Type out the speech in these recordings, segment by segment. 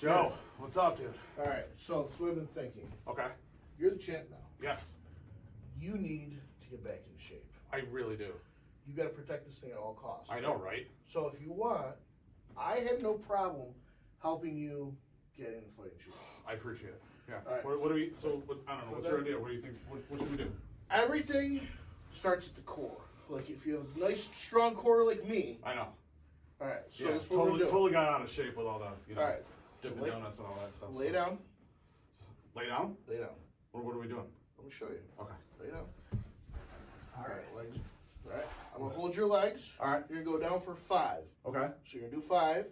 Joe, what's up, dude? All right, so that's what I've been thinking. Okay. You're the champ now. Yes. You need to get back into shape. I really do. You got to protect this thing at all costs. I know, right? So if you want, I have no problem helping you get into fighting shape. I appreciate it. Yeah. All right. What do we? So I don't know. What's your idea? What do you think? What should we do? Everything starts at the core. Like if you have a nice, strong core like me. I know. All right. So Yeah. that's what we're doing. Totally got out of shape with all the All right. Dippin' Donuts and all that stuff. Lay down. Lay down. Lay down. What are we doing? Let me show you. Okay. Lay down. All right, legs. All right. I'm gonna hold your legs. All right. You're gonna go down for 5. Okay. So you're gonna do 5.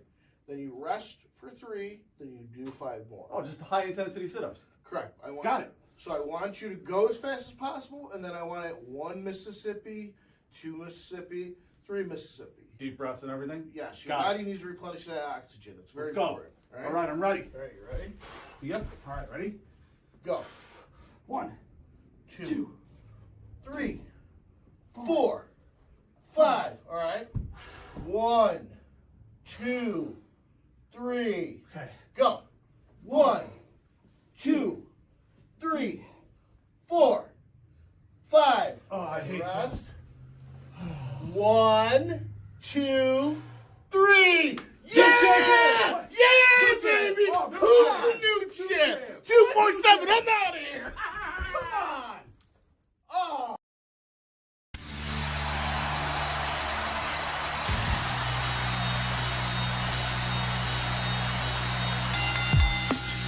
Then you rest for 3. Then you do 5 more. Oh, just high intensity sit-ups. Correct. Got it. So I want you to go as fast as possible, and then I want it 1 Mississippi, 2 Mississippi, 3 Mississippi. Deep breaths and everything. Yes, your body needs to replenish that oxygen. It's very Let's go. important. All right, I'm ready. All right, you ready? Yep. All right, ready? Go. 1, 2, 3, 4, 5. All right. 1, 2, 3. Okay. Go. 1, 2, 3, 4, 5. Oh, I hate Rest. 1, 2, 3. Yeah! Yeah, baby! Oh, Who's the new champ? 247, I'm out of here! Come on! Oh!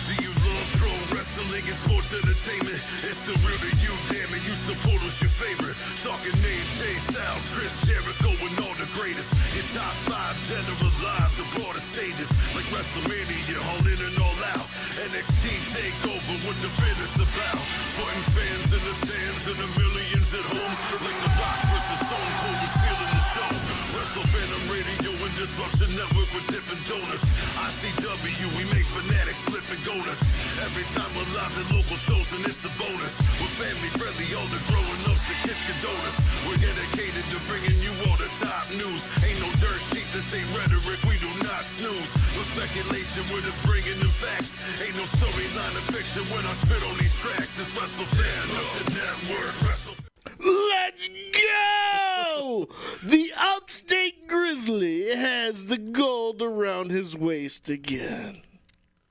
Do you love pro wrestling and sports entertainment? It's the real to you, damn it. You support us, your favorite. Talking name, Jay Styles, Chris Jericho, and all the greatest. Your top 5 dead or alive, the broadest stages. Like WrestleMania, all in and all out. NXT takeover, what the business about. Putting fans in the stands and the millions at home. Like The Rock versus Stone Cold, we're stealing the show. Wrestle Fandom Radio and Disruption Network with Dippin' Donuts. ICW, we make fanatics flipping go nuts. Every time we're live at local shows and it's a bonus. We're family friendly, all the growing ups and kids condone us. We're dedicated to bringing you all the top news. Ain't no dirt sheet, this ain't rhetoric, we do not snooze. No speculation, we're just bringing them facts. Ain't no storyline of fiction when I spit on these tracks. It's Wrestle Fandom Network, Wrestle. Let's go! The Upstate Grizzly has the gold around his waist again.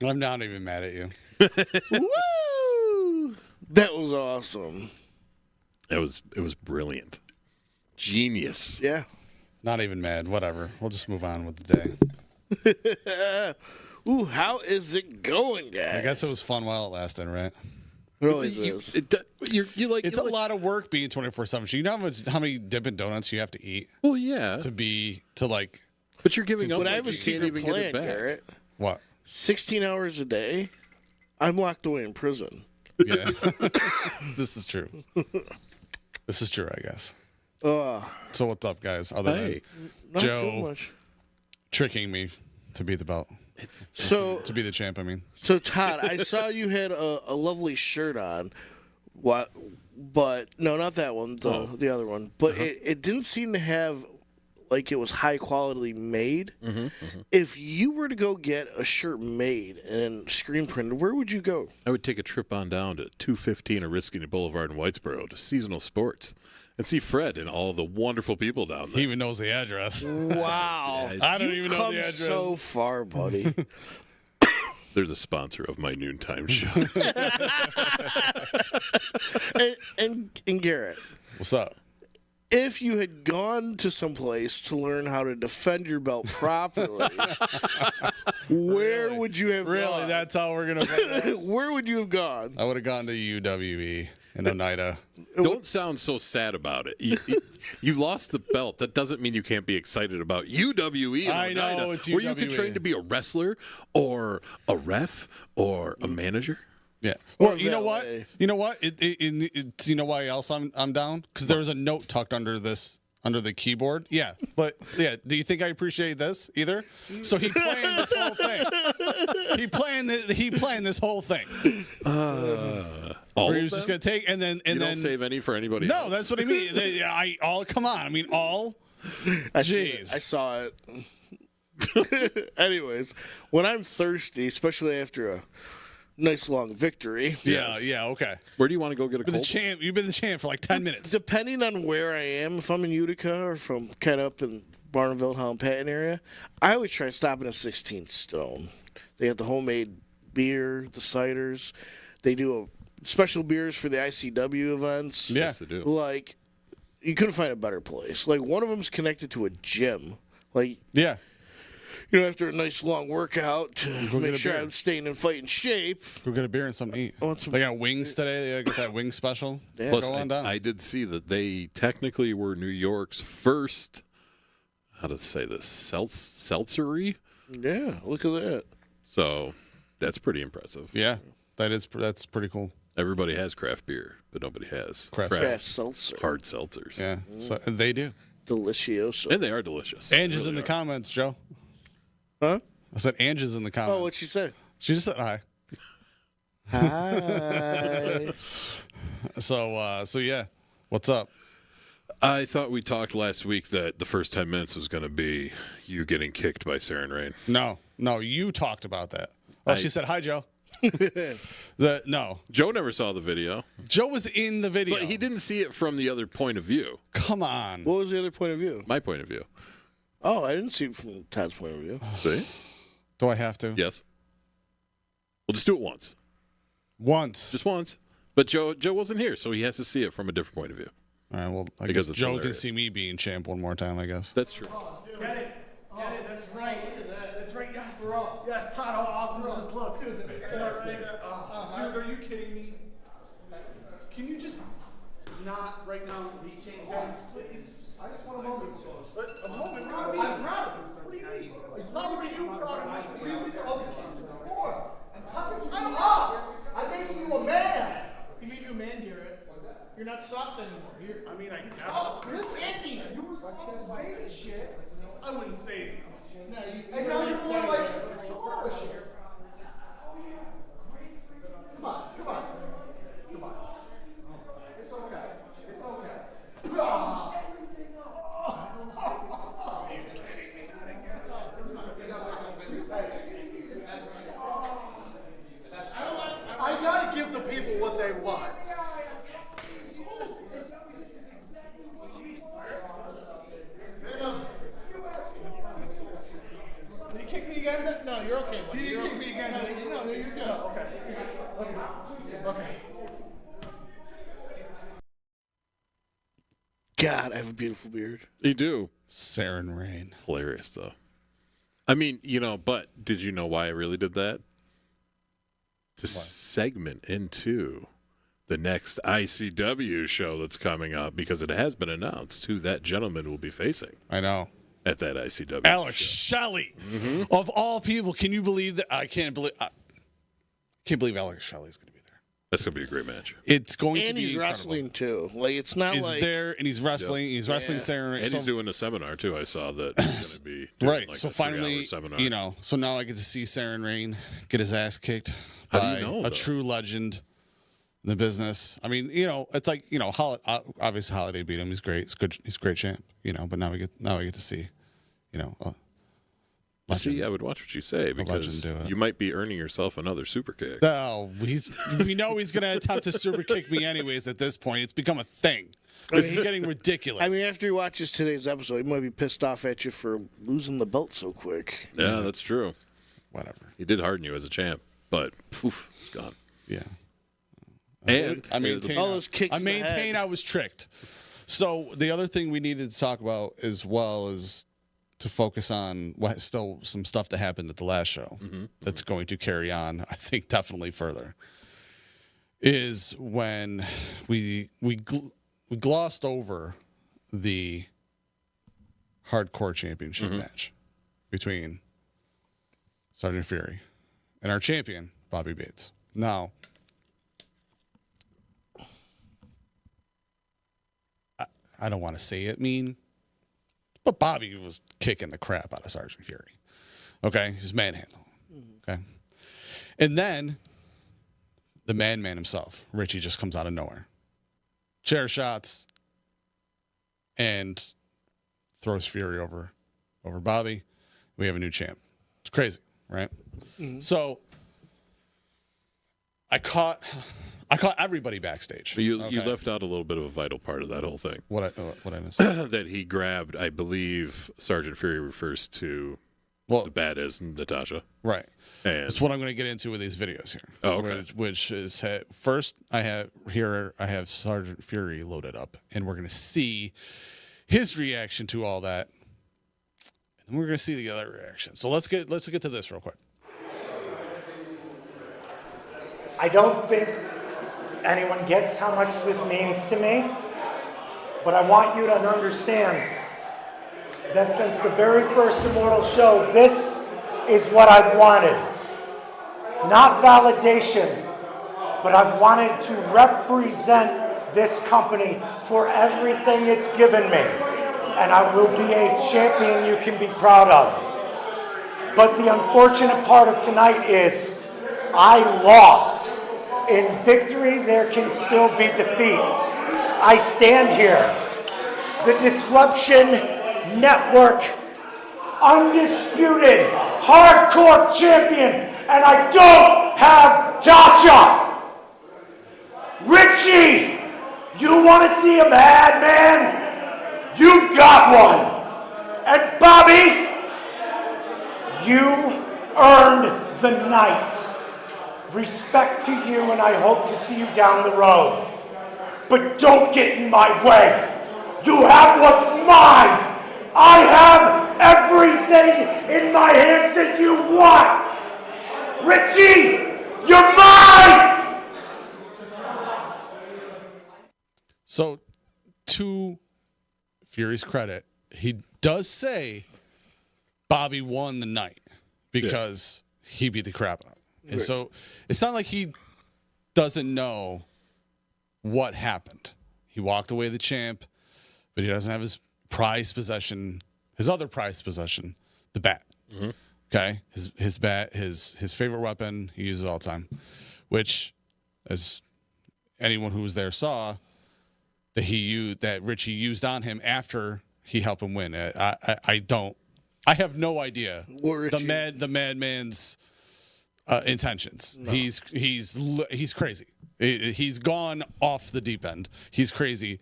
I'm not even mad at you. Woo! That was awesome. It was brilliant. Genius. Yeah. Not even mad. Whatever. We'll just move on with the day. Ooh, how is it going, guys? I guess it was fun while it lasted, right? It always is. It's a lot of work being 24/7. You know how many Dippin' Donuts you have to eat Well, yeah. but you're giving up. But I have a you can't secret even get plan, it back. Garrett. what? 16 hours a day, I'm locked away in prison. Yeah. This is true. This is true, I guess. So what's up, guys? Other Hey. Not Joe. too much. tricking me to be the belt. To be the champ, I mean. So Todd, I saw you had a lovely shirt on. What? But no, not that one. The other one. But it didn't seem to have like it was high quality made. If you were to go get a shirt made and screen printed, where would you go? I would take a trip on down to 215 Oriskany Boulevard in Whitesboro to Seasonal Sports and see Fred and all the wonderful people down He there. even knows the address. Wow, I don't You've even know come the address. so far, buddy. They're the sponsor of my noontime show. and Garrett, What's up? if you had gone to some place to learn how to defend your belt properly, where would you have Really? gone? That's how we're going to Where would you have gone? I would have gone to UWE in Oneida. Don't sound so sad about it. You lost the belt. That doesn't mean you can't be excited about UWE. In I know, Oneida, it's where you can UWE. train to be a wrestler or a ref or a manager. Yeah. Or Well, you know what? valet. You know what? You know why else I'm down? Because there was a note tucked under the keyboard. Yeah, but yeah. Do you think I appreciate this either? So he planned this whole thing. He planned this whole thing. All Where he of was just them? gonna take and then You don't save any for anybody else. No, that's what I mean. Come on. I mean all. I seen it. Jeez. I saw it. Anyways, when I'm thirsty, especially after a nice long victory, Yeah, okay. Where do you want to go get a You've been cold? the champ. You've been the champ for like 10 minutes. depending on where I am, if I'm in Utica or if I'm kind of up in Barneville, Holland Patton area, I always try stopping at 16th Stone. They have the homemade beer, the ciders. They do special beers for the ICW events. Yeah. Yes, they do. Like, you couldn't find a better place. Like, one of them's connected to a gym. Like, Yeah. after a nice long workout to get make a sure beer. I'm staying in fighting shape. Go get a beer and something to eat. want some- They got wings today. They got that wing special. Yeah. Plus, Go on down. I did see that they technically were New York's first, how to say this, seltzery. Yeah, look at that. So that's pretty impressive. Yeah, that's pretty cool. Everybody has craft beer, but nobody has Craft Craft seltzer. hard seltzers. Yeah, so they do. Delicioso. And they are delicious. Angie's They in the really comments, Joe. Huh? I said Angie's in the comments. Oh, what'd she say? She just said hi. Hi. So yeah, what's up? I thought we talked last week that the first 10 minutes was going to be you getting kicked by Saren Rain. No, you talked about that. Oh, she said hi, Joe. No, Joe never saw the video, Joe was in the video, but he didn't see it from the other point of view. Come on. What was the other point of view? My point of view. Oh, I didn't see it from Todd's point of view. See? Do I have to? Yes. We'll just do it once. Once. Just once. But Joe wasn't here, so he has to see it from a different point of view. All right. Well, I Because guess it's Joe can hilarious. see me being champ one more time. I guess. That's true. Get it. Get it. That's right. Look at that. That's right. Yes. Yes, Todd, how awesome is this? Look. Dude, are you kidding me? Can you just not right now change that, please? I just want a moment. A moment? I'm proud of you. What do you mean? How are you proud of me? What do you mean? I'm talking to you. I'm making you a man. He made you a man, Garrett. You're not soft anymore. I mean, I guess. Oh, Chris Andy. You were soft as baby shit. I wouldn't say. No, And now you're more like George here. Come on. It's okay. I gotta give the people what they want. Did you kick me again? No, you're okay, buddy. You didn't kick me again, did you? No, you're good. Okay. God, I have a beautiful beard. You do. Saren Rain. Hilarious, though. I mean, but did you know why I really did that? To segment into the next ICW show that's coming up, because it has been announced who that gentleman will be facing I know. at that ICW Alex show. Shelley. Of all people, can you believe that? I can't believe Alex Shelley is going to be there. That's going to be a great match. It's going to And be he's incredible. wrestling, too. Like, it's not He's like... there and he's wrestling. He's wrestling Saren Rain. And he's So- doing a seminar, too. I saw that he's going to be doing right. like So a 3-hour finally, seminar. so now I get to see Saren Rain get his ass kicked How do by you know, a though? true legend in the business. I mean, it's like, obviously Holiday beat him. He's great. He's good. He's a great champ. But now we get to see, legend. See, I would watch what you say, because legend do it. you might be earning yourself another super kick. No, we know he's going to attempt to super kick me anyways at this point. It's become a thing. This is getting ridiculous. I mean, after he watches today's episode, he might be pissed off at you for losing the belt so quick. Yeah, that's true. whatever. He did harden you as a champ, but poof, it's gone. Yeah. And I maintain, All those kicks I in the maintain head. I was tricked. So the other thing we needed to talk about as well is to focus on still some stuff that happened at the last show that's going to carry on, I think, definitely further, is when we glossed over the hardcore championship match between Sergeant Fury and our champion, Bobby Bates. Now, I don't want to say it mean, but Bobby was kicking the crap out of Sergeant Fury. Okay? He was manhandling. Okay? And then the man himself, Richie, just comes out of nowhere. Chair shots and throws Fury over Bobby. we have a new champ. It's crazy, right? So I caught everybody backstage. But you left out a little bit of a vital part of that whole thing. What I missed? That he grabbed, I believe Sergeant Fury refers to the badass Natasha. Right. And that's what I'm going to get into with these videos here. Oh, okay. Which is first I have Sergeant Fury loaded up, and we're going to see his reaction to all that, and we're going to see the other reaction. So let's get to this real quick. I don't think anyone gets how much this means to me, but I want you to understand that since the very first Immortal show, this is what I've wanted. Not validation, but I've wanted to represent this company for everything it's given me. And I will be a champion you can be proud of. But the unfortunate part of tonight is I lost. In victory, there can still be defeat. I stand here, the Disruption Network, undisputed, hardcore champion, and I don't have Tasha. Richie, you want to see a madman? You've got one. And Bobby, you earned the night. Respect to you, and I hope to see you down the road. But don't get in my way. You have what's mine. I have everything in my hands that you want. Richie, you're mine! So, to Fury's credit, he does say Bobby won the night because he beat the crap out of him. And so it's not like he doesn't know what happened. He walked away the champ, but he doesn't have his prized possession, his other prized possession, the bat. Mm-hmm. Okay, his bat, his favorite weapon he uses all the time, which, as anyone who was there saw, that Richie used on him after he helped him win. I have no idea the madman's intentions. No. He's crazy. He's gone off the deep end. He's crazy,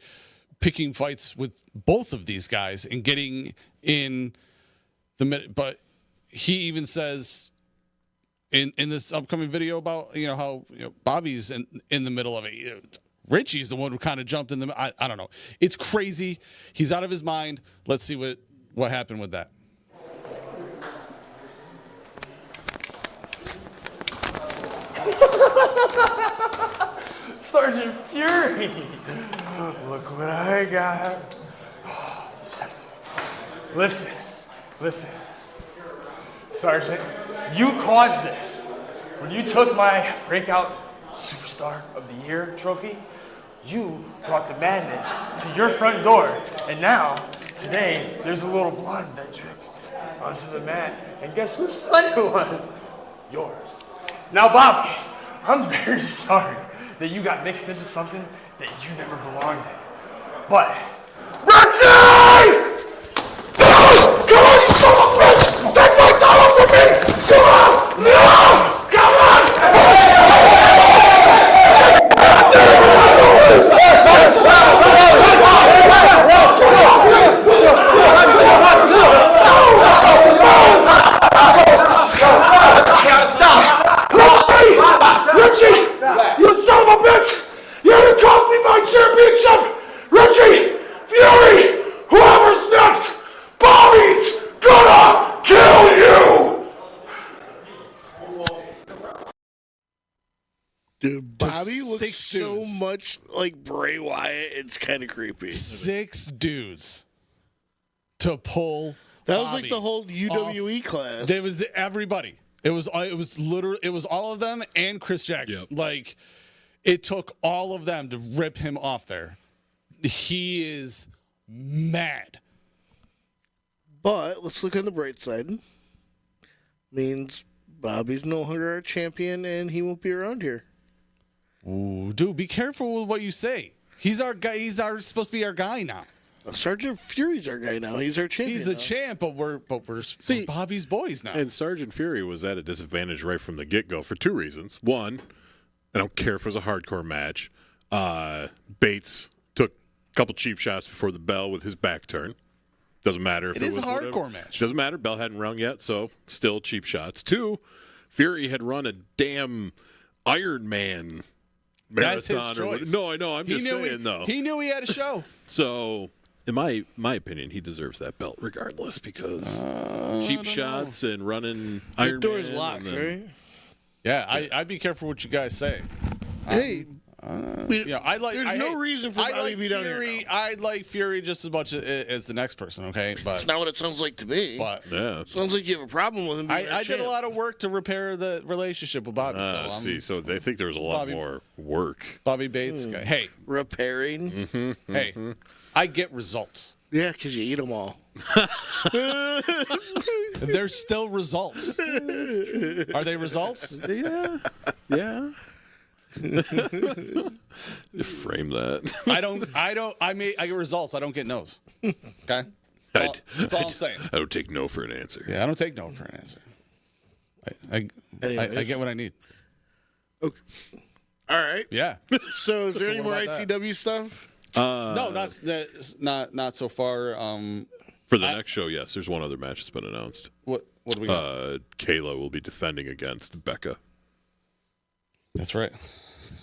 picking fights with both of these guys and getting in the mid. But he even says in this upcoming video about how Bobby's in the middle of it. Richie's the one who kind of jumped in the. I don't know. It's crazy. He's out of his mind. Let's see what happened with that. Sergeant Fury! Look what I got. Listen. Sergeant, you caused this. When you took my Breakout Superstar of the Year trophy, you brought the madness to your front door. And now, today, there's a little blood that dripped onto the mat. And guess whose blood it was? Yours. Now, Bobby, I'm very sorry that you got mixed into something that you never belonged in. But, Richie! Come on, you son of a bitch! Take my title from me! Come on! No! Come on! Richie! You son of a bitch! You cost me my championship! Richie! Fury! Whoever's next! Bobby's gonna kill you! Dude, Bobby looks six so dudes. much like Bray Wyatt. It's kind of creepy. 6 dudes to pull. That was Bobby like the whole UWE class. There was everybody. It was literally all of them and Chris Jackson. Yep. Like it took all of them to rip him off there. He is mad. But let's look on the bright side. Means Bobby's no longer our champion and he won't be around here. Ooh, dude, be careful with what you say. He's our guy. He's supposed to be our guy now. Sergeant Fury's our guy now. He's our champion. He's the now. champ, but we're Bobby's boys now. And Sergeant Fury was at a disadvantage right from the get-go for 2 reasons. One, I don't care if it was a hardcore match. Bates took a couple cheap shots before the bell with his back turn. Doesn't matter if It is was a hardcore whatever. match. Doesn't matter. Bell hadn't rung yet, so still cheap shots. 2, Fury had run a damn Iron Man That's marathon. his Or choice. no, I know. I'm just saying, though. He knew he had a show. So, in my opinion, he deserves that belt regardless because cheap shots and running Iron The door's Man. locked, and then- right? Yeah, I'd be careful what you guys say. Hey, Yeah, I like. There's no reason for I Bobby like to be down here Fury. now. I like Fury just as much as the next person. Okay, but That's not what it sounds like to me. Yeah. Sounds like you have a problem with him. Being I did a lot of work to repair the relationship with Bobby. So they think there was a lot Bobby- more work. Bobby Bates guy. Hey, repairing. hey, I get results. Yeah, because you eat them all. There's still results. Are they results? Yeah. Yeah. Frame that. I get results. I don't get no's. Okay? That's all I'm saying. I don't take no for an answer. Yeah, I don't take no for an answer. I get what I need. Okay. All right. Yeah. So, is there any what more about that? ICW stuff? No, not so far. For the next show, yes, there's one other match that's been announced. What do we got? Kayla will be defending against Becca. That's right.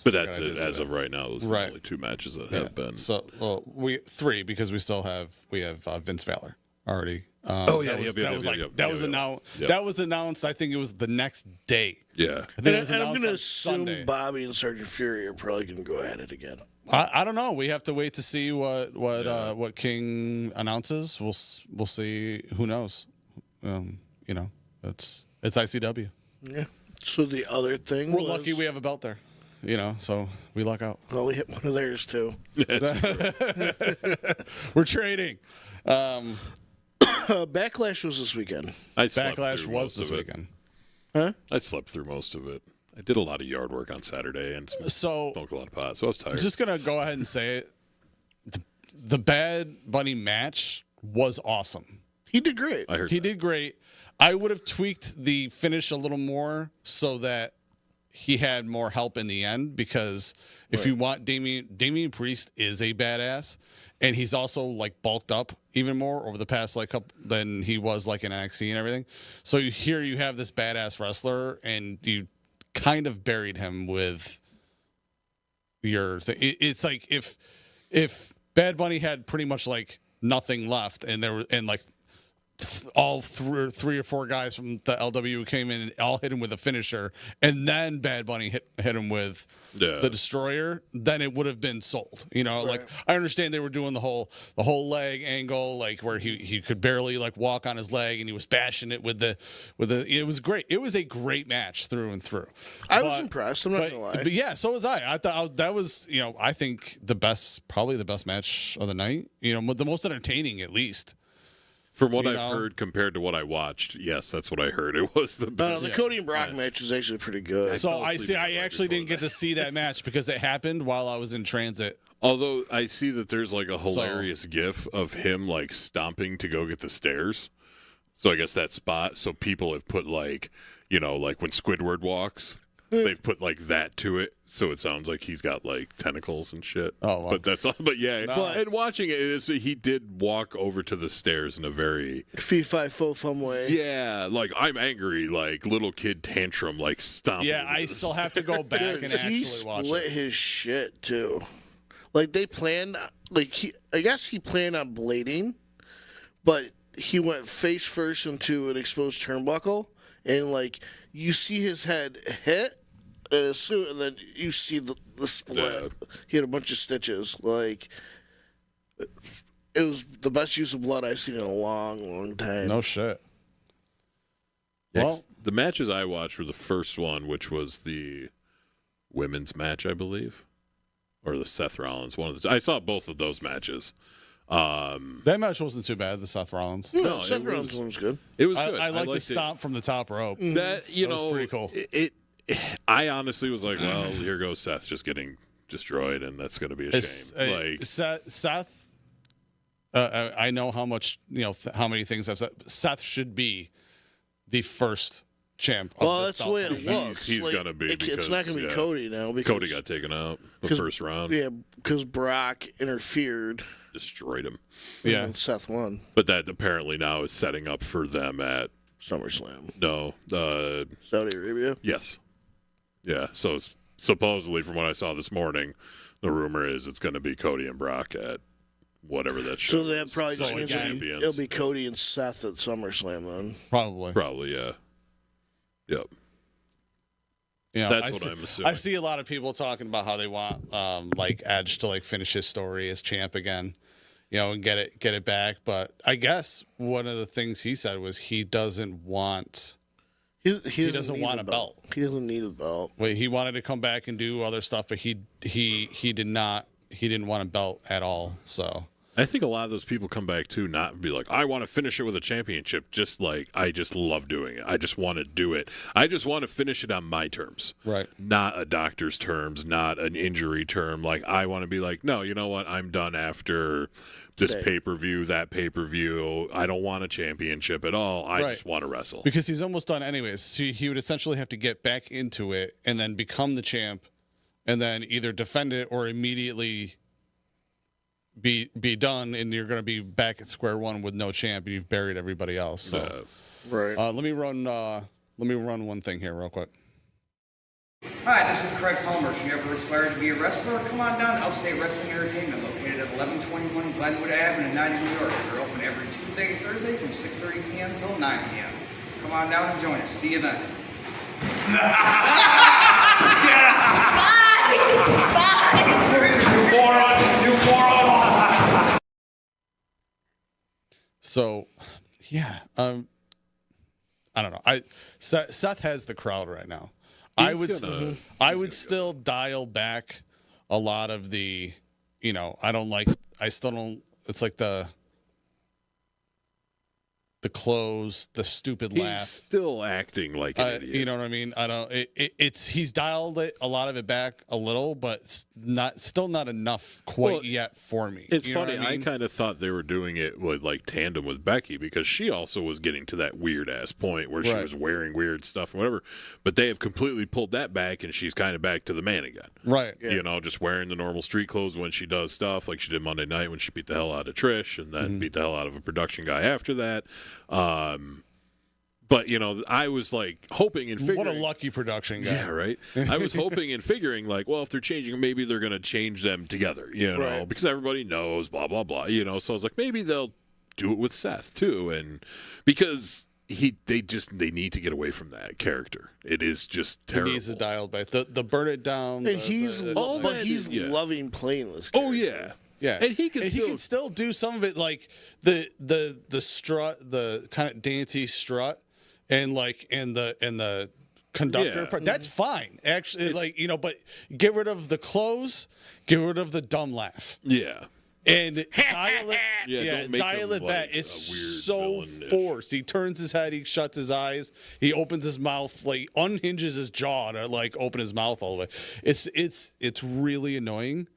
But that's Good it. idea, As so. of right now, those are Right. the only 2 matches that have been. So, well, we 3 because we still have Vince Valor already. Oh, yeah, That was announced. I think it was the next day. Yeah. I think it was And I'm announced going to on assume Sunday. Bobby and Sergeant Fury are probably going to go at it again. I don't know. We have to wait to see what King announces. We'll see. Who knows? It's ICW. Yeah. So the other thing We're was, lucky we have a belt there. So we luck out. Well, we hit one of theirs too. We're trading. Backlash was this weekend. I slept Backlash through was most this of it. weekend. I slept through most of it. I did a lot of yard work on Saturday and So smoked a lot of pot, so I was tired. I'm just gonna go ahead and say it. The Bad Bunny match was awesome. He did great. I heard He that. did great. I would have tweaked the finish a little more so that he had more help in the end, because if you want Damian Priest is a badass, and he's also like bulked up even more over the past like couple than he was like in NXT and everything. So here you have this badass wrestler, and you kind of buried him with your thing. It's like if Bad Bunny had pretty much like nothing left, and like all 3 or 4 guys from the LW came in and all hit him with a finisher, and then Bad Bunny hit him with the Destroyer, then it would have been sold. Like I understand they were doing the whole leg angle, like where he could barely like walk on his leg, and he was bashing it with the. It was great. It was a great match through and through. I was impressed. I'm not gonna lie. But yeah, so was I. I thought that was I think probably the best match of the night. The most entertaining at least. From what I've heard compared to what I watched, yes, that's what I heard. It was the best. The Cody and Brock match was actually pretty good. So I actually didn't get to see that match because it happened while I was in transit. Although I see that there's like a hilarious gif of him like stomping to go get the stairs. So I guess that spot. So people have put like, like when Squidward walks, they've put like that to it. So it sounds like he's got like tentacles and shit. Oh, well. But that's all. But yeah, and watching it, he did walk over to the stairs in a very fee fi fo fum way. Yeah, like I'm angry, like little kid tantrum, like stomping. Yeah, I still have to go back and actually watch He split his shit too. Like they planned, I guess he planned on blading, but he went face first into an exposed turnbuckle, and like you see his head hit, and then you see the split. Yeah. He had a bunch of stitches. Like it was the best use of blood I've seen in a long, long time. No shit. Well, the matches I watched were the first one, which was the women's match, I believe, or the Seth Rollins one. I saw both of those matches. That match wasn't too bad. The Seth Rollins. No, Seth Rollins one was good. It was good. I like the liked stomp from the top rope. That was pretty cool. I honestly was like, well, here goes Seth just getting destroyed, and that's going to be a shame. Seth. I know how much how many things I've said. Seth should be the first champ. Well, of that's this the way belt. it looks. He's gonna be It's not gonna be because, Cody now because Cody got taken out the first round. Yeah, because Brock interfered. Destroyed him. Yeah. And Seth won But that apparently now is setting up for them at SummerSlam. Saudi Arabia. Yes. Yeah. So supposedly, from what I saw this morning, the rumor is it's going to be Cody and Brock at whatever that show. So that is. probably just So means champions. it'll be Cody and Seth at SummerSlam then. Probably, yeah. Yep. Yeah, That's what I'm assuming. I see a lot of people talking about how they want like Edge to like finish his story as champ again, and get it back. But I guess one of the things he said was he doesn't want he doesn't want a belt. He doesn't need a belt. Wait, he wanted to come back and do other stuff, but he didn't want a belt at all. So I think a lot of those people come back too, not be like, I want to finish it with a championship. Just like, I just love doing it. I just want to do it. I just want to finish it on my terms. Right. Not a doctor's terms, not an injury term. Like, I want to be like, no, you know what? I'm done after this pay-per-view, that pay-per-view. I don't want a championship at all. I just want to wrestle. Because he's almost done anyways. So he would essentially have to get back into it and then become the champ and then either defend it or immediately be done, and you're going to be back at square one with no champ, and you've buried everybody else. So, right. Let me run one thing here real quick. Hi, this is Craig Palmer. If you ever aspire to be a wrestler, come on down to Upstate Wrestling Entertainment, located at 1121 Glenwood Avenue in Niagara, New York. We're open every Tuesday and Thursday from 6:30 p.m. until 9 p.m. Come on down and join us. See you then. You moron! So, yeah, I don't know. Seth has the crowd right now. I would still dial back a lot of the, I still don't. It's like the clothes, the stupid laugh. He's still acting like an idiot. You know what I mean? I don't. He's dialed a lot of it back a little, but still not enough quite yet for me. It's You know funny. what I mean? kind of thought they were doing it with like tandem with Becky because she also was getting to that weird ass point where she was wearing weird stuff and whatever. But they have completely pulled that back, and she's kind of back to the man again. Right. Just wearing the normal street clothes when she does stuff, like she did Monday night when she beat the hell out of Trish, and then beat the hell out of a production guy after that. But I was like hoping and figuring. What a lucky production guy. Yeah, right. I was hoping and figuring like, well, if they're changing, maybe they're going to change them together, because everybody knows, blah blah blah, So I was like, maybe they'll do it with Seth too, and because they need to get away from that character. It is just terrible. He needs to dial back. The burn it down. And he's loving playing this character. Oh yeah. Yeah, and he can still do some of it, like the strut, the kind of dainty strut, and the conductor part. That's fine, actually. But get rid of the clothes, get rid of the dumb laugh. Yeah. And dial it, dial it back. It's so forced. He turns his head, he shuts his eyes, he opens his mouth, like unhinges his jaw to like open his mouth all the way. It's really annoying.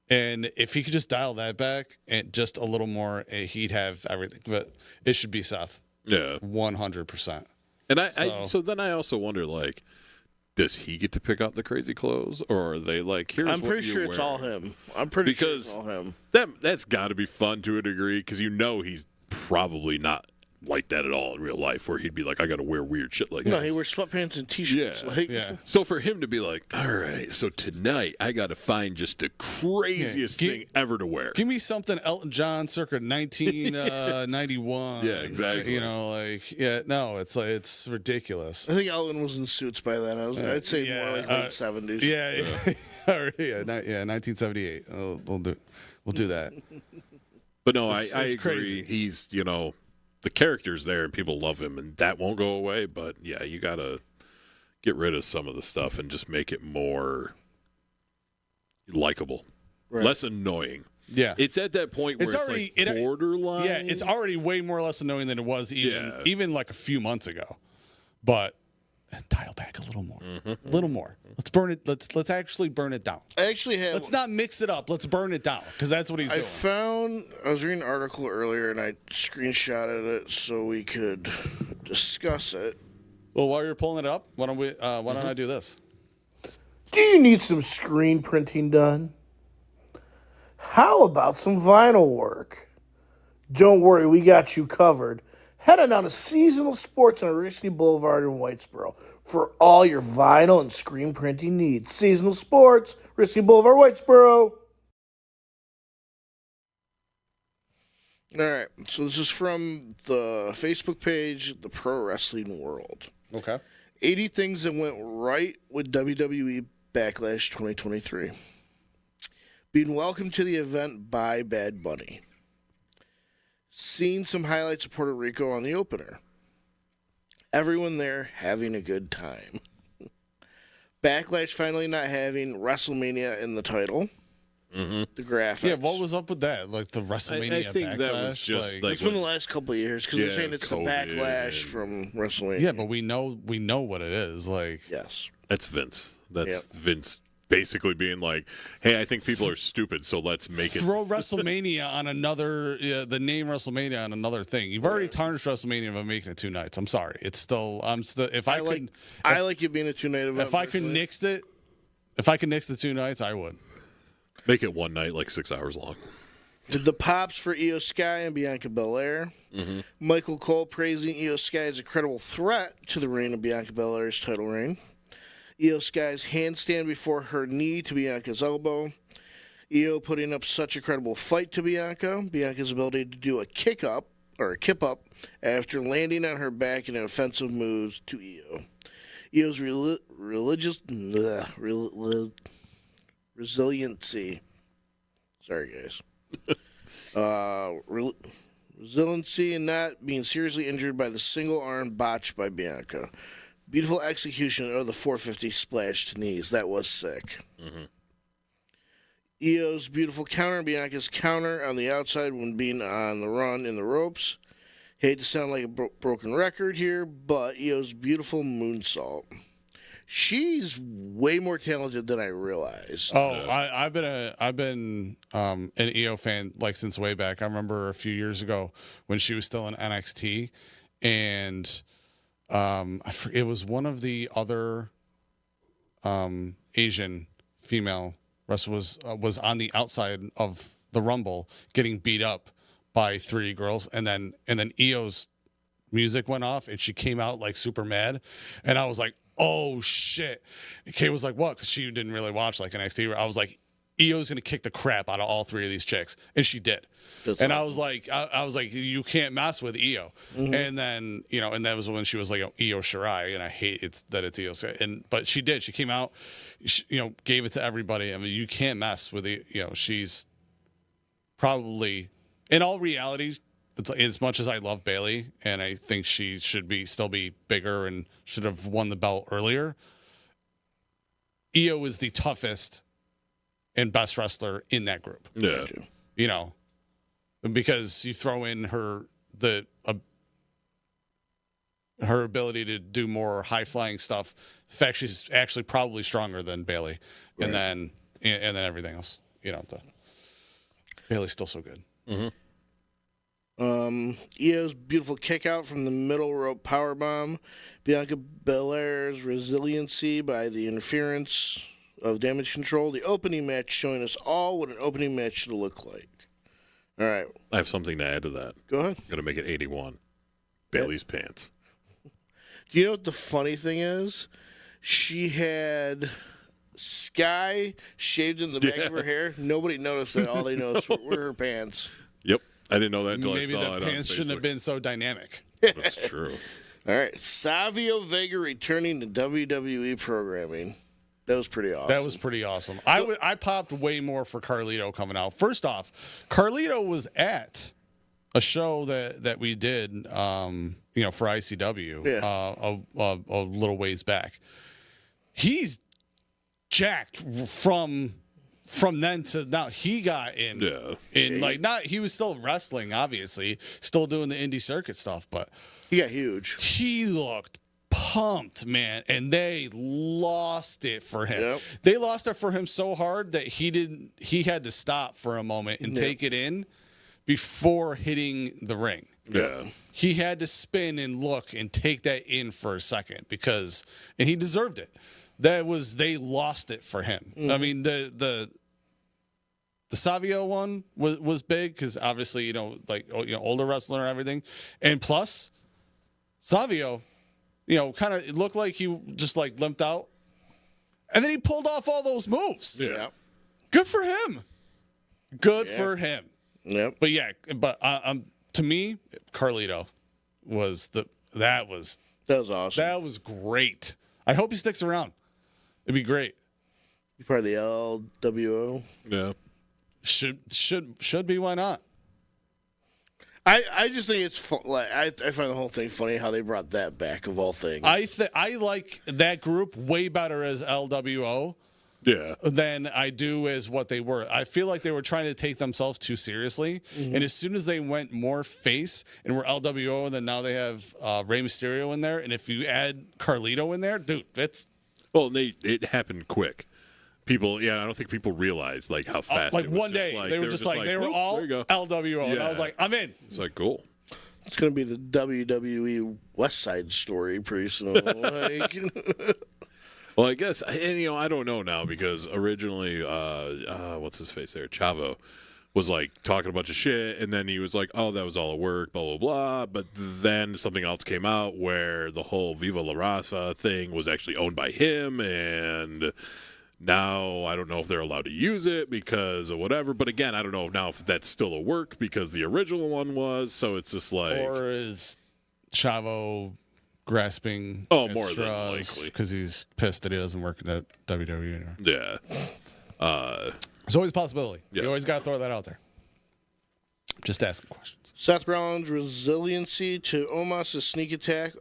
And if he could just dial that back and just a little more, he'd have everything. But it should be Seth. Yeah. 100%. And so then I also wonder, like, does he get to pick out the crazy clothes? Or are they like, here's I'm what pretty sure it's all him. I'm pretty sure it's all him. That's got to be fun to a degree because he's probably not like that at all in real life, where he'd be like, I got to wear weird shit like that. No, he wears sweatpants and t-shirts. Yeah. So for him to be like, all right, so tonight I got to find just the craziest thing ever to wear. Give me something Elton John circa 1991. Yeah, exactly. It's ridiculous. I think Elton was in suits by then. I'd say more like late 70s. Yeah. 1978. We'll do that. But no, I agree. Crazy. He's, the character's there and people love him, and that won't go away. But yeah, you gotta get rid of some of the stuff and just make it more likable, less annoying. Yeah, it's at that point where it's already like borderline. Yeah, it's already way more or less annoying than it was even like a few months ago. But dial back a little more. A little more. Let's burn it. Let's actually burn it down. I actually have. Let's not mix it up. Let's burn it down because that's what he's doing. I was reading an article earlier and I screenshotted it so we could discuss it. Well, while you're pulling it up, why don't I do this? Do you need some screen printing done? How about some vinyl work? Don't worry, we got you covered. Head on down to Seasonal Sports on Richie Boulevard in Whitesboro for all your vinyl and screen printing needs. Seasonal Sports, Richie Boulevard, Whitesboro. All right, so this is from the Facebook page, The Pro Wrestling World. Okay. 80 things that went right with WWE Backlash 2023. Being welcomed to the event by Bad Bunny. Seeing some highlights of Puerto Rico on the opener. Everyone there having a good time. Backlash finally not having WrestleMania in the title. The graphics. Yeah, what was up with that? Like the WrestleMania I think backlash? that was just like It's been the last couple of years because they're saying it's the COVID backlash and- from WrestleMania. Yeah, but we know what it is. Like, Yes. that's Vince. That's Vince basically being like, "Hey, I think people are stupid, so let's make it." throw WrestleMania on another, the name WrestleMania on another thing. You've already tarnished WrestleMania by making it 2 nights. I'm sorry. I'm still. If I could, I like it being a 2-night event. if I could nix it, if I could nix the 2 nights, I would. Make it one night, like 6 hours long. The pops for Io Sky and Bianca Belair. Michael Cole praising Io Sky as a credible threat to the reign of Bianca Belair's title reign. Io Sky's handstand before her knee to Bianca's elbow. Io putting up such a credible fight to Bianca. Bianca's ability to do a kick up or a kip up after landing on her back in an offensive move to Io. Io's resiliency. Sorry, guys. Resiliency and not being seriously injured by the single arm botch by Bianca. Beautiful execution of the 450 splash to knees. That was sick. Io's beautiful counter, Bianca's counter on the outside when being on the run in the ropes. Hate to sound like a broken record here, but Io's beautiful moonsault. She's way more talented than I realized. Oh, I've been an Io fan like since way back. I remember a few years ago when she was still in NXT, and it was one of the other Asian female wrestlers was on the outside of the Rumble getting beat up by 3 girls, and then Io's music went off and she came out like super mad, and I was like, oh shit. And Kay was like, what? Because she didn't really watch like NXT. I was like, Io's gonna kick the crap out of all 3 of these chicks, and she did. That's and awesome. I was like, you can't mess with Io. And then and that was when she was like Io Shirai, and I hate that it's Io. But she did. She came out, gave it to everybody. I mean, you can't mess with she's probably, in all reality, as much as I love Bayley and I think she should still be bigger and should have won the belt earlier, Io is the toughest and best wrestler in that group. Yeah. Because you throw in her ability to do more high flying stuff. The fact she's actually probably stronger than Bayley, and then everything else. Bayley's still so good. Io's beautiful kick out from the middle rope powerbomb. Bianca Belair's resiliency by the interference of damage control. The opening match showing us all what an opening match should look like. All right. I have something to add to that. Go ahead. I'm going to make it 81. Bailey's pants. Do you know what the funny thing is? She had Sky shaved in the back of her hair. Nobody noticed that. All they noticed were her pants. Yep. I didn't know that until Maybe I saw it the on pants shouldn't have Facebook. been so dynamic. That's true. All right. Savio Vega returning to WWE programming. That was pretty awesome. That was pretty awesome. I popped way more for Carlito coming out. First off, Carlito was at a show that we did, for ICW a little ways back. He's jacked from then to now. He got in, he was still wrestling, obviously, still doing the indie circuit stuff, but he got huge. He looked pumped, man, and they lost it for him. Yep. They lost it for him so hard that he had to stop for a moment and take it in before hitting the ring. Yeah. He had to spin and look and take that in for a second and he deserved it. They lost it for him. I mean, the Savio one was big because obviously, older wrestler and everything. And plus, Savio, kind of looked like he just limped out. And then he pulled off all those moves. Yeah. Good for him. Good for him. Yep. But to me, Carlito that was awesome. That was great. I hope he sticks around. It'd be great. You're part of the LWO. Yeah. Should be. Why not? I just think it's fun. I find the whole thing funny how they brought that back of all things. I like that group way better as LWO. Yeah. Than I do as what they were. I feel like they were trying to take themselves too seriously. Mm-hmm. And as soon as they went more face and were LWO, and then now they have Rey Mysterio in there. And if you add Carlito in there, dude, it's. Well, it happened quick. People, I don't think people realize how fast. Like it was one day, they were just they were all LWO, and I was like, I'm in. It's cool. It's gonna be the WWE West Side story pretty soon. Well, I guess, and I don't know now because originally, what's his face there, Chavo, was talking a bunch of shit, and then he was like, "Oh, that was all a work, blah blah blah." But then something else came out where the whole Viva La Raza thing was actually owned by him, and now I don't know if they're allowed to use it because of whatever. But again, I don't know now if that's still a work because the original one was. So it's just or is Chavo grasping more than likely because he's pissed that he doesn't work in WWE anymore. Yeah. There's always a possibility. Yes. You always got to throw that out there. Just asking questions. Seth Rollins' resiliency to Omos' sneak attack.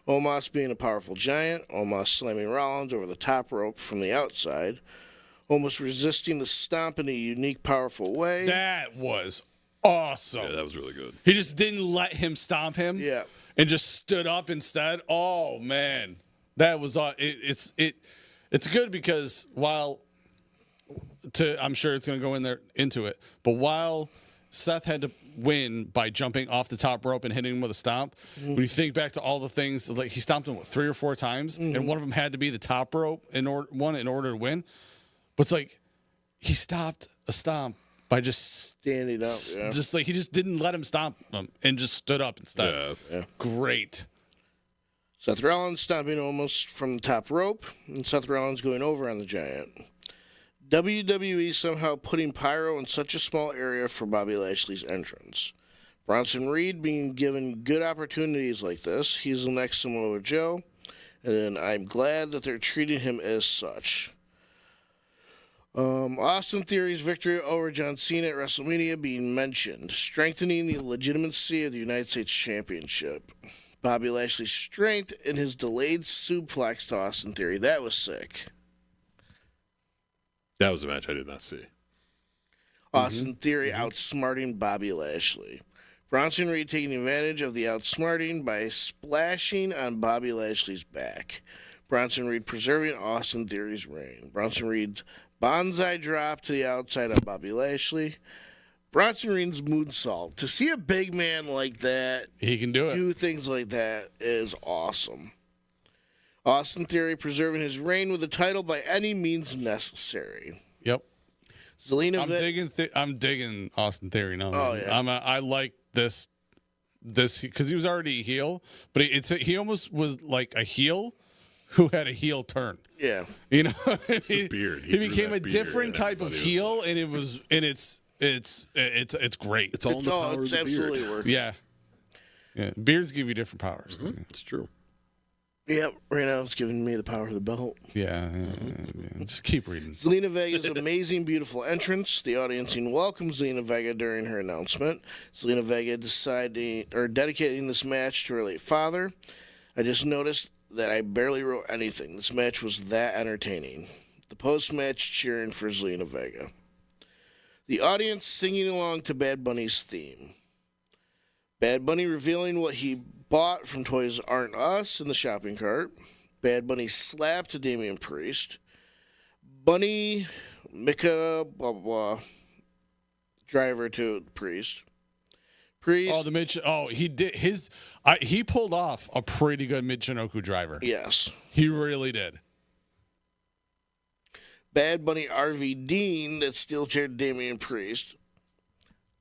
Omos being a powerful giant. Omos slamming Rollins over the top rope from the outside. Omos resisting the stomp in a unique, powerful way. That was awesome. Yeah, that was really good. He just didn't let him stomp him. Yeah. And just stood up instead. Oh man, that was it's good because I'm sure it's going to go into it. But while Seth had to win by jumping off the top rope and hitting him with a stomp, when you think back to all the things he stomped him 3 or 4 times, and one of them had to be the top rope in order to win. But it's he stopped a stomp by just standing up, he just didn't let him stomp him and just stood up instead. Yeah. Great. Seth Rollins stomping almost from the top rope, and Seth Rollins going over on the giant. WWE somehow putting pyro in such a small area for Bobby Lashley's entrance. Bronson Reed being given good opportunities like this. He's the next Samoa Joe, and I'm glad that they're treating him as such. Austin Theory's victory over John Cena at WrestleMania being mentioned, strengthening the legitimacy of the United States Championship. Bobby Lashley's strength in his delayed suplex to Austin Theory. That was sick. That was a match I did not see. Austin Theory outsmarting Bobby Lashley. Bronson Reed taking advantage of the outsmarting by splashing on Bobby Lashley's back. Bronson Reed preserving Austin Theory's reign. Bronson Reed's bonsai drop to the outside on Bobby Lashley. Bronson Reed's moonsault. To see a big man like that, he can do things like that is awesome. Austin Theory preserving his reign with the title by any means necessary. Yep. Zelina, I'm digging Austin Theory now. Oh yeah. I like this because he was already a heel, but he almost was like a heel who had a heel turn. Yeah. It's the beard. He became a different type of heel, and it's great. It's all in the power of the absolutely beard. working. Yeah. Beards give you different powers. Mm-hmm. It's true. Yep, right now it's giving me the power of the belt. Yeah. Just keep reading. Zelina Vega's amazing, beautiful entrance. The audience welcomed Zelina Vega during her announcement. Zelina Vega dedicating this match to her late father. I just noticed that I barely wrote anything. This match was that entertaining. The post-match cheering for Zelina Vega. The audience singing along to Bad Bunny's theme. Bad Bunny revealing what he bought from Toys Aren't Us in the shopping cart. Bad Bunny slapped to Damian Priest. Bunny, Mika, blah, blah, blah. Driver to Priest. He did he pulled off a pretty good Michinoku driver. Yes. He really did. Bad Bunny RV Dean that steel chaired Damian Priest.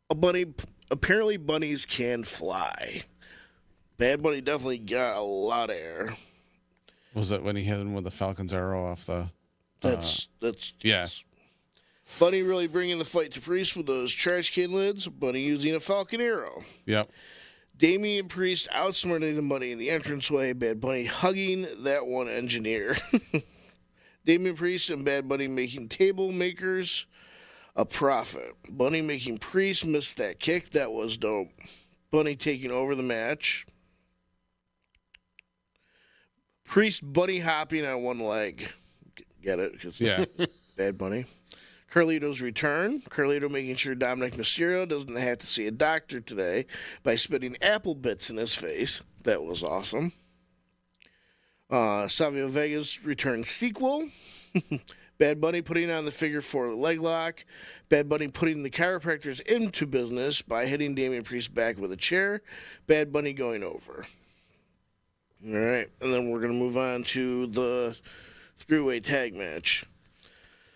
Apparently bunnies can fly. Bad Bunny definitely got a lot of air. Was that when he hit him with the Falcon's arrow off the? That's yeah. Bunny really bringing the fight to Priest with those trash can lids. Bunny using a Falcon arrow. Yep. Damian Priest outsmarting the Bunny in the entranceway. Bad Bunny hugging that one engineer. Damian Priest and Bad Bunny making table makers a profit. Bunny making Priest miss that kick. That was dope. Bunny taking over the match. Priest bunny hopping on one leg. Get it? Yeah. Bad Bunny. Carlito's return. Carlito making sure Dominic Mysterio doesn't have to see a doctor today by spitting apple bits in his face. That was awesome. Savio Vega's return sequel. Bad Bunny putting on the figure 4 leg lock. Bad Bunny putting the chiropractors into business by hitting Damian Priest back with a chair. Bad Bunny going over. All right, and then we're going to move on to the 3-way tag match.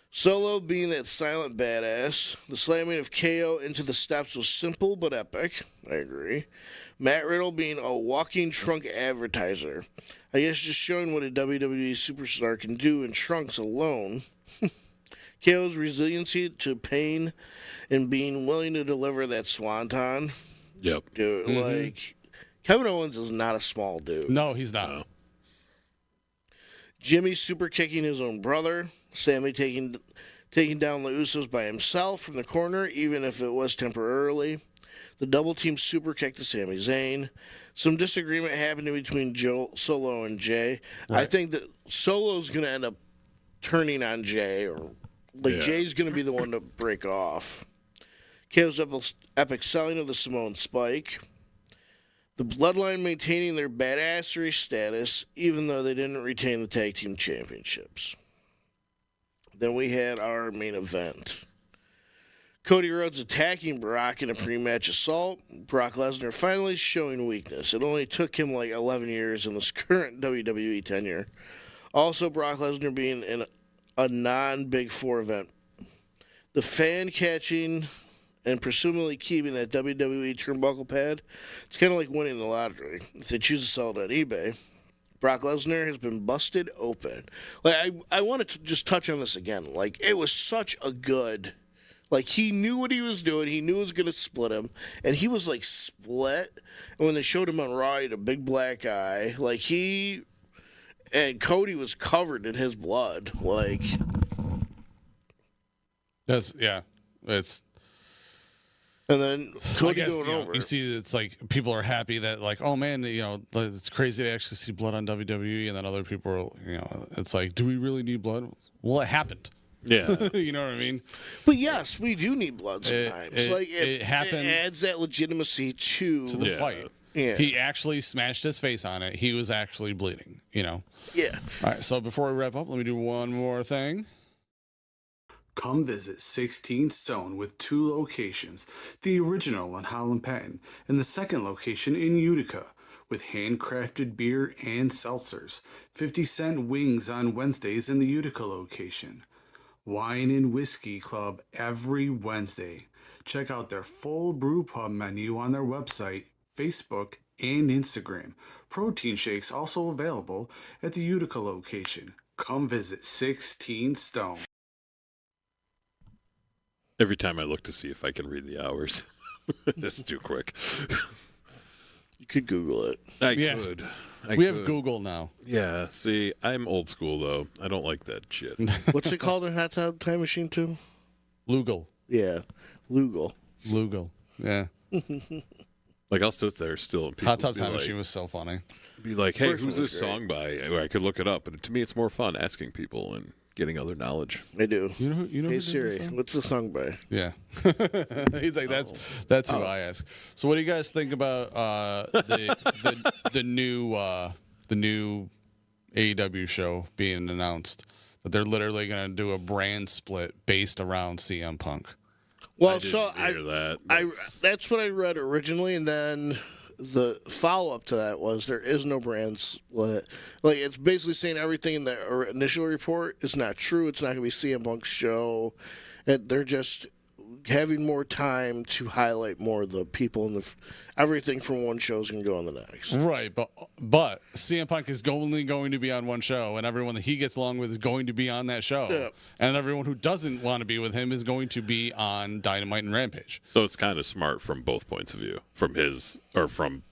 Solo being that silent badass. The slamming of KO into the steps was simple but epic. I agree. Matt Riddle being a walking trunk advertiser. I guess just showing what a WWE superstar can do in trunks alone. KO's resiliency to pain and being willing to deliver that swanton. Yep. Dude, like, Kevin Owens is not a small dude. No, he's not. No. Jimmy super kicking his own brother. Sammy taking down the Usos by himself from the corner, even if it was temporarily. The double team super kick to Sami Zayn. Some disagreement happening between Solo and Jay. Right. I think that Solo's going to end up turning on Jay, or Jay's going to be the one to break off. KO's epic selling of the Samoan Spike. The Bloodline maintaining their badassery status, even though they didn't retain the tag team championships. Then we had our main event. Cody Rhodes attacking Brock in a pre-match assault. Brock Lesnar finally showing weakness. It only took him like 11 years in this current WWE tenure. Also, Brock Lesnar being in a non-Big Four event. The fan catching and presumably keeping that WWE turnbuckle pad, it's kind of like winning the lottery. If they choose to sell it on eBay, Brock Lesnar has been busted open. Like, I wanted to just touch on this again. Like, it was such a good... Like, he knew what he was doing. He knew it was going to split him. And he was, like, split. And when they showed him on Raw, he had a big black eye. Like, he... And Cody was covered in his blood. Like... That's... Yeah. It's... And then Cody going over. You see, it's like people are happy that, like, oh man, it's crazy to actually see blood on WWE, and then other people are, it's like, do we really need blood? Well, it happened. Yeah. You know what I mean? But yes, we do need blood sometimes. It happens. It adds that legitimacy to the fight. Yeah. He actually smashed his face on it. He was actually bleeding, Yeah. All right, so before we wrap up, let me do one more thing. Come visit 16 Stone with 2 locations, the original on Holland Patton and the second location in Utica, with handcrafted beer and seltzers, 50-cent wings on Wednesdays in the Utica location, wine and whiskey club every Wednesday. Check out their full brew pub menu on their website, Facebook, and Instagram. Protein shakes also available at the Utica location. Come visit 16 Stone. Every time I look to see if I can read the hours. That's too quick. You could Google it. I could. We have Google now. Yeah. See, I'm old school, though. I don't like that shit. What's it called in Hot Tub Time Machine 2? Lugal. Yeah. Lugal. Yeah. Like, I'll sit there still. And Hot Tub Time Machine was so funny. Be like, hey, First who's one was this great. song by? Or I could look it up. But to me, it's more fun asking people and getting other knowledge. I do. You know who Hey did this Siri, song? what's the song by? Yeah. He's like, that's who I ask. So what do you guys think about the new AEW show being announced? That they're literally going to do a brand split based around CM Punk. Well, I didn't hear that. That's what I read originally, and then the follow-up to that was there is no brand split. Like, it's basically saying everything in the initial report is not true. It's not going to be CM Punk's show. They're just having more time to highlight more of the people in the everything from one show is going to go on the next. Right, but CM Punk is only going to be on one show, and everyone that he gets along with is going to be on that show. Yeah. And everyone who doesn't want to be with him is going to be on Dynamite and Rampage. So it's kind of smart from both points of view, from his or from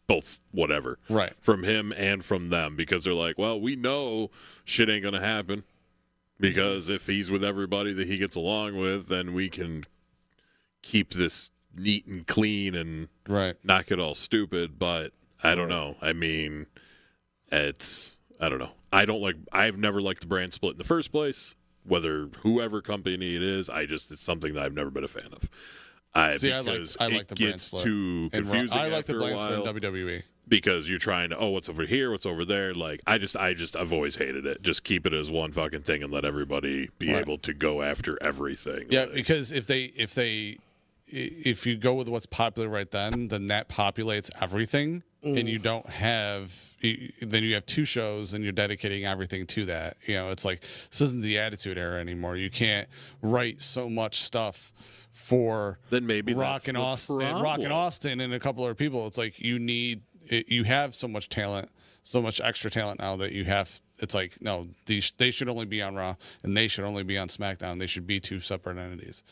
both, whatever. Right. From him and from them, because they're like, well, we know shit ain't going to happen, because if he's with everybody that he gets along with, then we can keep this neat and clean and not get all stupid. But I don't know. I mean, I don't know. I've never liked the brand split in the first place, whether whoever company it is. It's something that I've never been a fan of. I like the brand split. Too confusing. I like the after brand a split while in WWE. because you're trying to, what's over here, what's over there. Like, I've always hated it. Just keep it as one fucking thing and let everybody be able to go after everything. Yeah, because if you go with what's popular right then that populates everything, and you don't have, then you have two shows and you're dedicating everything to that. You know, it's like, this isn't the Attitude Era anymore. You can't write so much stuff for then maybe Rock and Austin and a couple other people. It's like you have so much talent, so much extra talent now that you have. It's like, no, they should only be on Raw and they should only be on SmackDown. They should be two separate entities.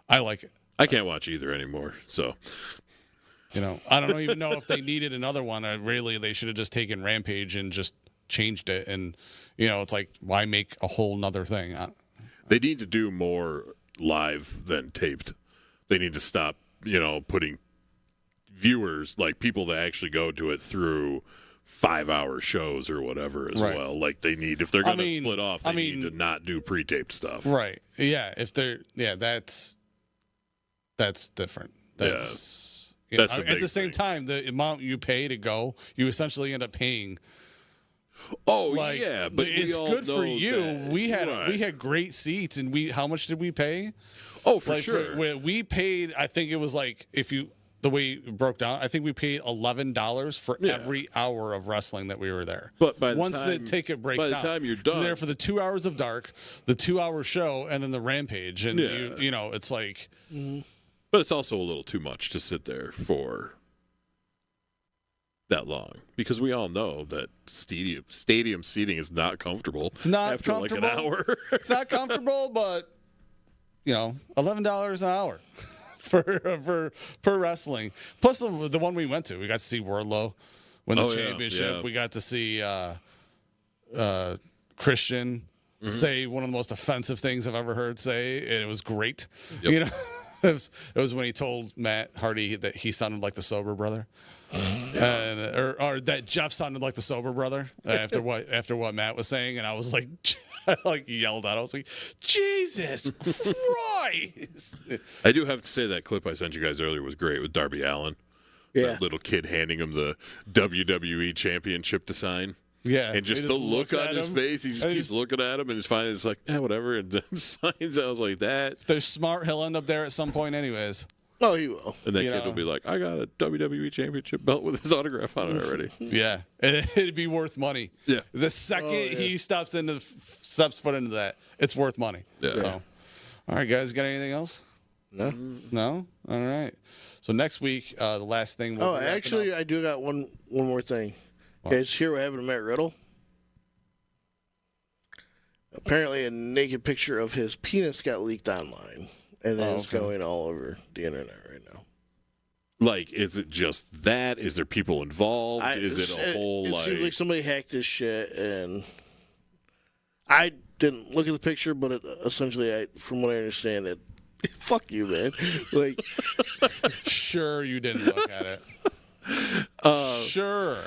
I like it. I can't watch either anymore. So, I don't even know if they needed another one. They should have just taken Rampage and just changed it. And, it's like, why make a whole nother thing? They need to do more live than taped. They need to stop, putting viewers, like people that actually go to it through 5-hour shows or whatever as well. Like they need, if they're going to split off, they need to not do pre-taped stuff. Right. Yeah. That's different. That's the at the same time, the amount you pay to go, you essentially end up paying. Oh, yeah, but it's good for you. We had great seats, and how much did we pay? Oh, for sure. We paid. I think it was like the way it broke down. I think we paid $11 for every hour of wrestling that we were there. But once the ticket breaks down, by the time you're done, you're there for the 2 hours of dark, the 2-hour show, and then the Rampage, and it's like. But it's also a little too much to sit there for that long, because we all know that stadium seating is not comfortable. It's not after comfortable. Like an hour. It's not comfortable, but $11 an hour for wrestling. Plus the one we went to, we got to see Wardlow win the championship. Yeah. We got to see Christian say one of the most offensive things I've ever heard say, and it was great. Yep. It was when he told Matt Hardy that he sounded like the sober brother, or that Jeff sounded like the sober brother after what Matt was saying, and I was like, I yelled out, I was like, Jesus Christ! I do have to say that clip I sent you guys earlier was great with Darby Allin. Yeah, that little kid handing him the WWE Championship to sign. Yeah, and just the look on his face, he just keeps looking at him, and it's finally it's like, whatever, and then signs. I was like, that. If they're smart, he'll end up there at some point, anyways. Oh, he will. And that kid will be like, I got a WWE Championship belt with his autograph on it already. Yeah, it'd be worth money. Yeah, the second he steps foot into that, it's worth money. Yeah. So, all right, guys, got anything else? No. All right. So next week, the last thing. Actually, I do got one more thing. Guys, here what happened to Matt Riddle. Apparently, a naked picture of his penis got leaked online, and it's going all over the internet right now. Like, is it just that? Is there people involved? Is it a whole? It seems like somebody hacked this shit, and I didn't look at the picture, but essentially, from what I understand, it. Fuck you, man. Like, sure, you didn't look at it. Sure.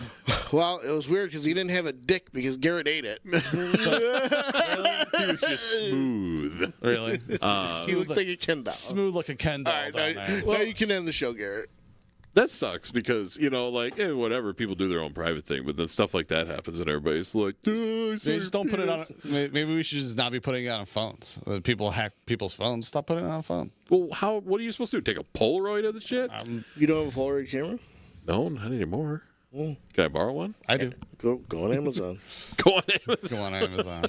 Well, it was weird because he didn't have a dick because Garrett ate it. He was just smooth. Really? He looked like a Ken doll. Smooth like a Ken doll All right, down now, there. now you can end the show, Garrett. That sucks because, like, whatever, people do their own private thing, but then stuff like that happens and everybody's like, Just don't put it on. Maybe we should just not be putting it on phones. People hack people's phones. Stop putting it on a phone. Well, what are you supposed to do? Take a Polaroid of the shit? You don't have a Polaroid camera? No, not anymore. Can I borrow one? I do. Go on Amazon. Go on Amazon. Go on Amazon.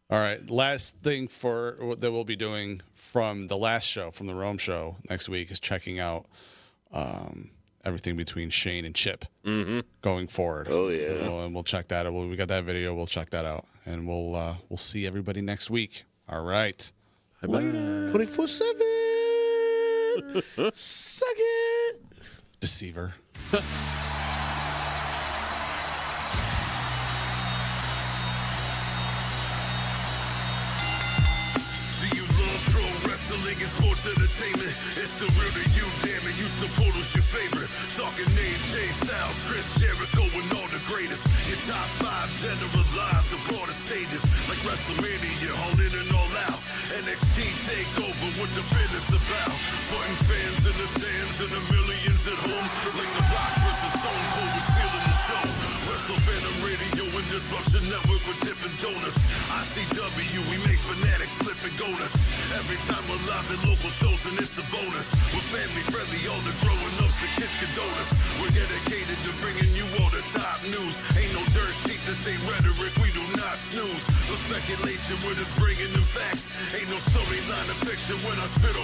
All right. Last thing that we'll be doing from the last show, from the Rome show next week, is checking out everything between Shane and Chip going forward. Oh yeah. And we'll check that out. We got that video. We'll check that out, and we'll see everybody next week. All right. Later. 24/7. Suck it. Deceiver. And sports entertainment, it's the real to you, damn it, you support us your favorite. Talking AJ Styles, Chris Jericho, and all the greatest. Your top 5 dead or alive, the broadest stages, like WrestleMania, all in and all out. NXT takeover, what the business about. Putting fans in the stands and the millions at home. Like The Rock versus Stone Cold, we're stealing the show. Wrestle Fandom Radio and Disruption Network with Dippin' Donuts. ICW, we make fanatics flip and go nuts. Every time we're live at local shows and it's a bonus. We're family friendly, all the growing ups and kids condone us. We're dedicated to bringing you all the top news. Ain't no dirt sheet, this ain't rhetoric, we do not snooze. No speculation, we're just bringing them facts. Ain't no storyline of fiction when I spit on